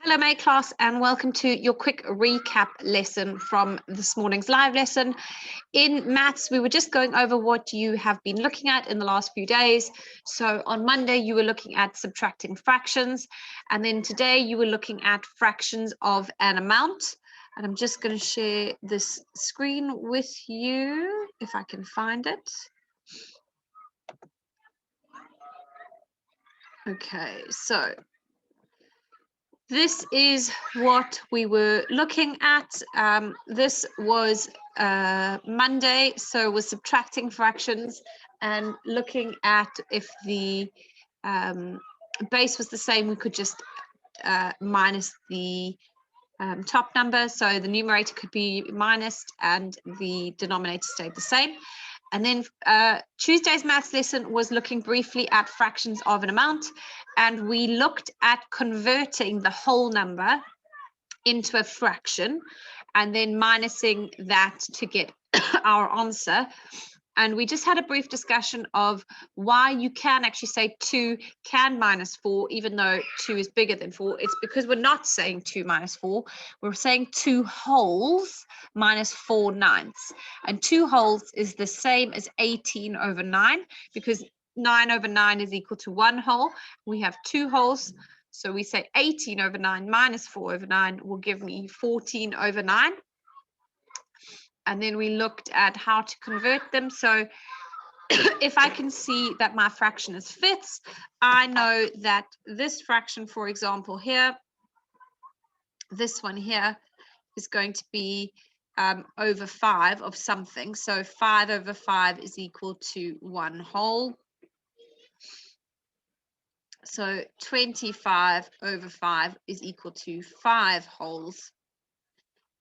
Hello, May class, and welcome to your quick recap lesson from this morning's live lesson. In maths, we were just going over what you have been looking at in the last few days. So on Monday, you were looking at subtracting fractions, and then today you were looking at fractions of an amount. And I'm just going to share this screen with you, if I can find it. Okay, so this is what we were looking at. This was Monday, so we're subtracting fractions and looking at if the base was the same, we could just minus the top number. So the numerator could be minused and the denominator stayed the same. And then Tuesday's maths lesson was looking briefly at fractions of an amount, and we looked at converting the whole number into a fraction and then minusing that to get our answer. And we just had a brief discussion of why you can actually say 2 can minus 4, even though 2 is bigger than 4. It's because we're not saying 2 minus 4. We're saying 2 wholes minus 4 ninths. And 2 wholes is the same as 18 over 9, because 9 over 9 is equal to 1 whole. We have 2 wholes. So we say 18 over 9 minus 4 over 9 will give me 14 over 9. And then we looked at how to convert them. So if I can see that my fraction is fifths, I know that this fraction, for example, here, this one here is going to be over 5 of something. So 5 over 5 is equal to 1 whole. So 25 over 5 is equal to 5 wholes.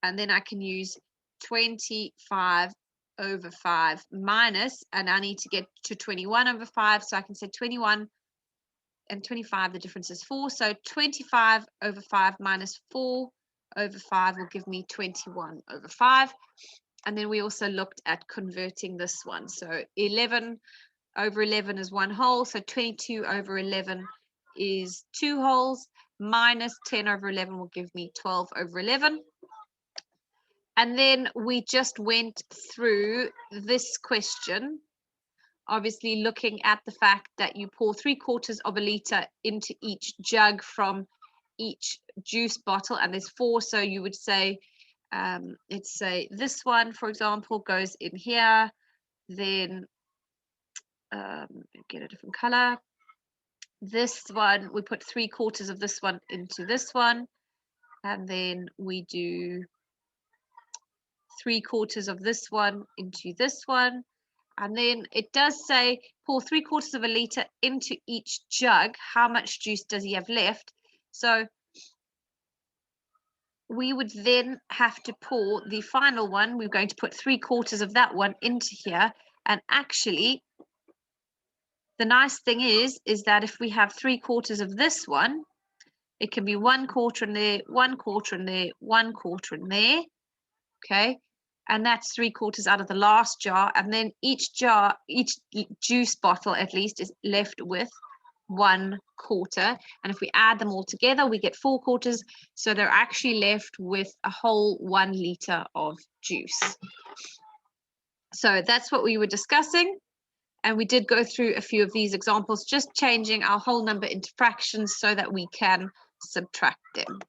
And then I can use 25 over 5 minus, and I need to get to 21 over 5, so I can say 21 and 25, the difference is 4, so 25 over 5 minus 4 over 5 will give me 21 over 5. And then we also looked at converting this one, so 11 over 11 is 1 whole, so 22 over 11 is 2 wholes, minus 10 over 11 will give me 12 over 11. And then we just went through this question, obviously looking at the fact that you pour 3/4 of a litre into each jug from each juice bottle, and there's 4, so you would say, let's say this one, for example, goes in here, then get a different color. This one, we put 3/4 of this one into this one, and then we do 3/4 of this one into this one. And then it does say pour 3/4 of a litre into each jug. How much juice does he have left? So we would then have to pour the final one. We're going to put 3/4 of that one into here. And actually, the nice thing is that if we have 3/4 of this one, it can be 1/4 in there, 1/4 in there, 1/4 in there. Okay. And that's 3/4 out of the last jar, and then each jar, each juice bottle at least, is left with 1/4. And if we add them all together, we get 4/4, so they're actually left with a whole 1 litre of juice. So that's what we were discussing, and we did go through a few of these examples, just changing our whole number into fractions so that we can subtract them.